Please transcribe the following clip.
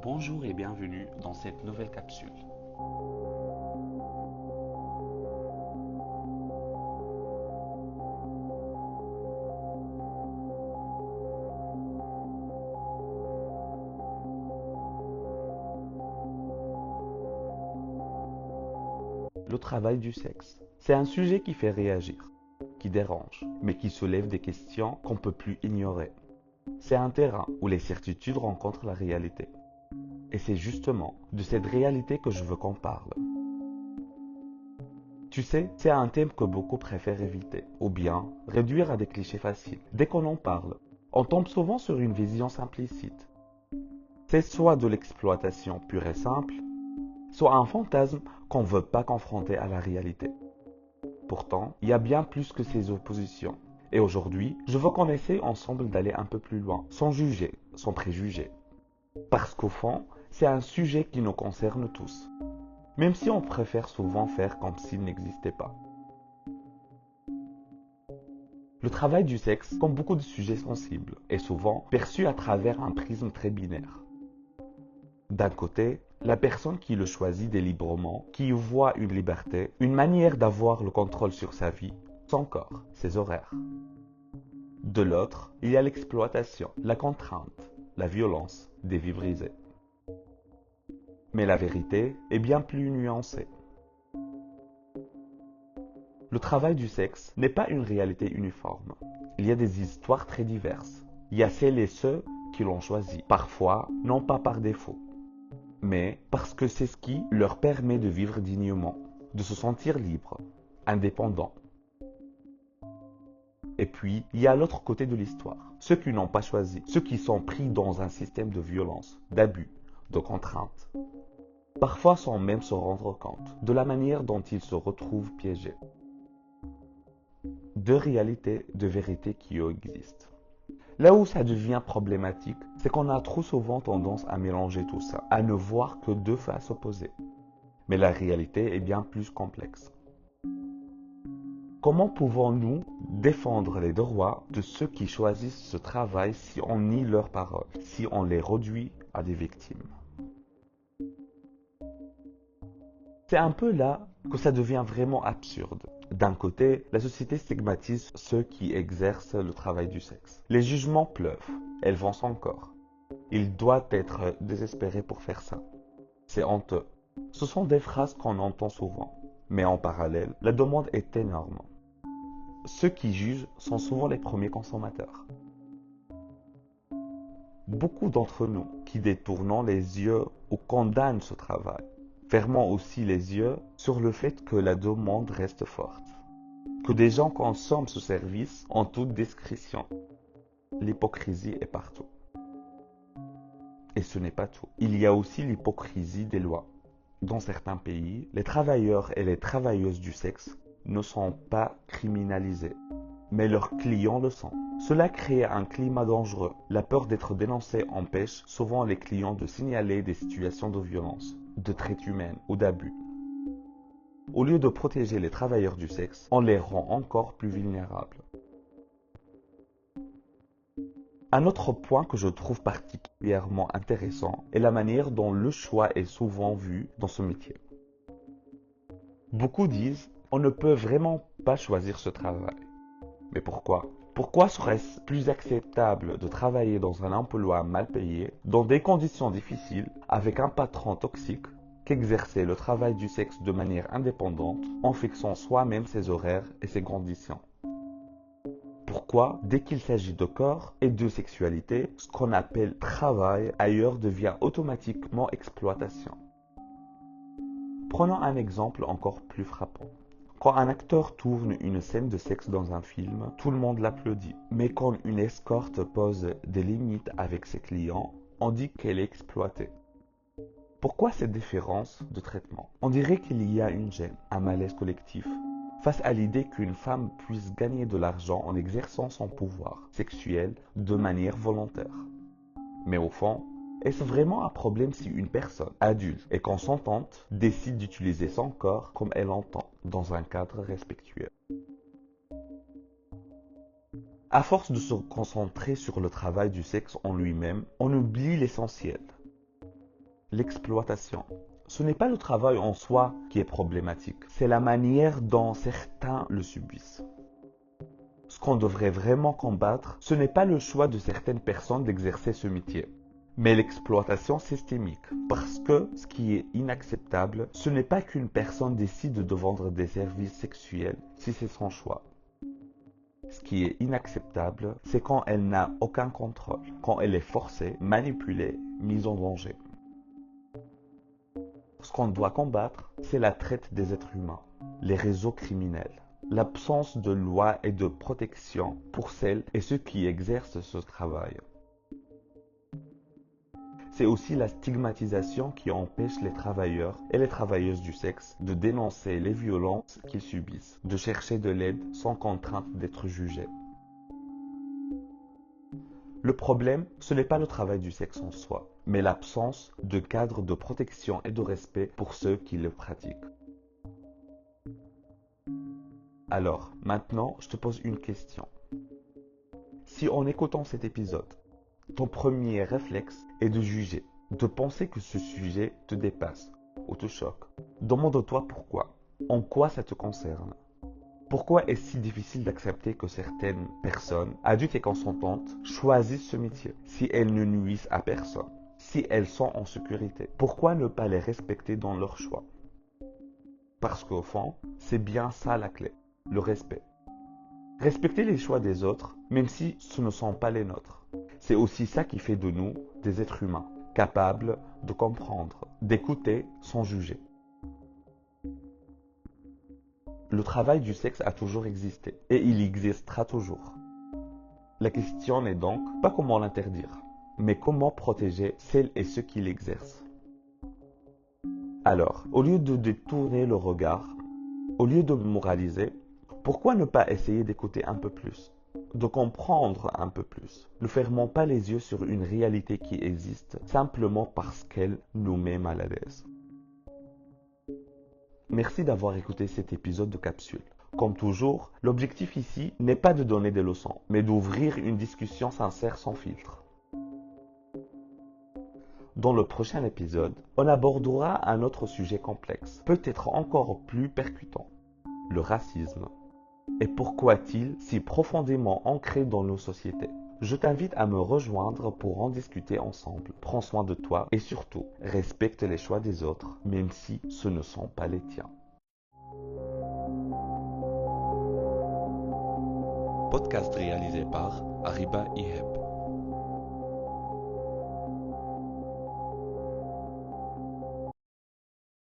Bonjour et bienvenue dans cette nouvelle capsule. Le travail du sexe. C'est un sujet qui fait réagir, qui dérange, mais qui soulève des questions qu'on ne peut plus ignorer. C'est un terrain où les certitudes rencontrent la réalité. Et c'est justement de cette réalité que je veux qu'on parle. Tu sais, c'est un thème que beaucoup préfèrent éviter, ou bien réduire à des clichés faciles. Dès qu'on en parle, on tombe souvent sur une vision simplicite. C'est soit de l'exploitation pure et simple, soit un fantasme qu'on ne veut pas confronter à la réalité. Pourtant, il y a bien plus que ces oppositions. Et aujourd'hui, je veux qu'on essaie ensemble d'aller un peu plus loin, sans juger, sans préjuger. Parce qu'au fond, c'est un sujet qui nous concerne tous. Même si on préfère souvent faire comme s'il n'existait pas. Le travail du sexe, comme beaucoup de sujets sensibles, est souvent perçu à travers un prisme très binaire. D'un côté, la personne qui le choisit délibérément, qui y voit une liberté, une manière d'avoir le contrôle sur sa vie, son corps, ses horaires. De l'autre, il y a l'exploitation, la contrainte, la violence, des vies brisées. Mais la vérité est bien plus nuancée. Le travail du sexe n'est pas une réalité uniforme. Il y a des histoires très diverses. Il y a celles et ceux qui l'ont choisi, parfois non pas par défaut, mais parce que c'est ce qui leur permet de vivre dignement, de se sentir libre, indépendant. Et puis, il y a l'autre côté de l'histoire, ceux qui n'ont pas choisi, ceux qui sont pris dans un système de violence, d'abus, de contraintes. Parfois sans même se rendre compte de la manière dont ils se retrouvent piégés. Deux réalités, deux vérités qui existent. Là où ça devient problématique, c'est qu'on a trop souvent tendance à mélanger tout ça, à ne voir que deux faces opposées. Mais la réalité est bien plus complexe. Comment pouvons-nous défendre les droits de ceux qui choisissent ce travail si on nie leurs paroles, si on les réduit à des victimes? C'est un peu là que ça devient vraiment absurde. D'un côté, la société stigmatise ceux qui exercent le travail du sexe. Les jugements pleuvent, elles vont son corps. Il doit être désespéré pour faire ça. C'est honteux. Ce sont des phrases qu'on entend souvent. Mais en parallèle, la demande est énorme. Ceux qui jugent sont souvent les premiers consommateurs. Beaucoup d'entre nous qui détournons les yeux ou condamnent ce travail, fermons aussi les yeux sur le fait que la demande reste forte, que des gens consomment ce service en toute discrétion. L'hypocrisie est partout. Et ce n'est pas tout. Il y a aussi l'hypocrisie des lois. Dans certains pays, les travailleurs et les travailleuses du sexe ne sont pas criminalisés, mais leurs clients le sont. Cela crée un climat dangereux. La peur d'être dénoncé empêche souvent les clients de signaler des situations de violence, de traite humaine ou d'abus. Au lieu de protéger les travailleurs du sexe, on les rend encore plus vulnérables. Un autre point que je trouve particulièrement intéressant est la manière dont le choix est souvent vu dans ce métier. Beaucoup disent on ne peut vraiment pas choisir ce travail. Mais pourquoi? Pourquoi serait-ce plus acceptable de travailler dans un emploi mal payé, dans des conditions difficiles, avec un patron toxique, qu'exercer le travail du sexe de manière indépendante, en fixant soi-même ses horaires et ses conditions? Pourquoi, dès qu'il s'agit de corps et de sexualité, ce qu'on appelle travail ailleurs devient automatiquement exploitation? Prenons un exemple encore plus frappant. Quand un acteur tourne une scène de sexe dans un film, tout le monde l'applaudit. Mais quand une escorte pose des limites avec ses clients, on dit qu'elle est exploitée. Pourquoi cette différence de traitement? On dirait qu'il y a une gêne, un malaise collectif, face à l'idée qu'une femme puisse gagner de l'argent en exerçant son pouvoir sexuel de manière volontaire. Mais au fond, est-ce vraiment un problème si une personne adulte et consentante décide d'utiliser son corps comme elle l'entend, dans un cadre respectueux? À force de se concentrer sur le travail du sexe en lui-même, on oublie l'essentiel. l'exploitation. Ce n'est pas le travail en soi qui est problématique, c'est la manière dont certains le subissent. Ce qu'on devrait vraiment combattre, ce n'est pas le choix de certaines personnes d'exercer ce métier, mais l'exploitation systémique. Parce que ce qui est inacceptable, ce n'est pas qu'une personne décide de vendre des services sexuels si c'est son choix. Ce qui est inacceptable, c'est quand elle n'a aucun contrôle, quand elle est forcée, manipulée, mise en danger. Ce qu'on doit combattre, c'est la traite des êtres humains, les réseaux criminels, l'absence de loi et de protection pour celles et ceux qui exercent ce travail. C'est aussi la stigmatisation qui empêche les travailleurs et les travailleuses du sexe de dénoncer les violences qu'ils subissent, de chercher de l'aide sans contrainte d'être jugés. Le problème, ce n'est pas le travail du sexe en soi, mais l'absence de cadre de protection et de respect pour ceux qui le pratiquent. Alors, maintenant, je te pose une question. Si en écoutant cet épisode, ton premier réflexe est de juger, de penser que ce sujet te dépasse ou te choque, demande-toi pourquoi. En quoi ça te concerne? Pourquoi est-ce si difficile d'accepter que certaines personnes, adultes et consentantes, choisissent ce métier si elles ne nuisent à personne, si elles sont en sécurité? Pourquoi ne pas les respecter dans leur choix? Parce qu'au fond, c'est bien ça la clé, le respect. Respecter les choix des autres, même si ce ne sont pas les nôtres. C'est aussi ça qui fait de nous des êtres humains, capables de comprendre, d'écouter sans juger. Le travail du sexe a toujours existé et il existera toujours. La question n'est donc pas comment l'interdire, mais comment protéger celles et ceux qui l'exercent. Alors, au lieu de détourner le regard, au lieu de moraliser, pourquoi ne pas essayer d'écouter un peu plus, de comprendre un peu plus? Ne fermons pas les yeux sur une réalité qui existe simplement parce qu'elle nous met mal à l'aise. Merci d'avoir écouté cet épisode de Capsule. Comme toujours, l'objectif ici n'est pas de donner des leçons, mais d'ouvrir une discussion sincère sans filtre. Dans le prochain épisode, on abordera un autre sujet complexe, peut-être encore plus percutant, le racisme. Et pourquoi est-il si profondément ancré dans nos sociétés? Je t'invite à me rejoindre pour en discuter ensemble. Prends soin de toi et surtout, respecte les choix des autres, même si ce ne sont pas les tiens. Podcast réalisé par Ariba Iheb.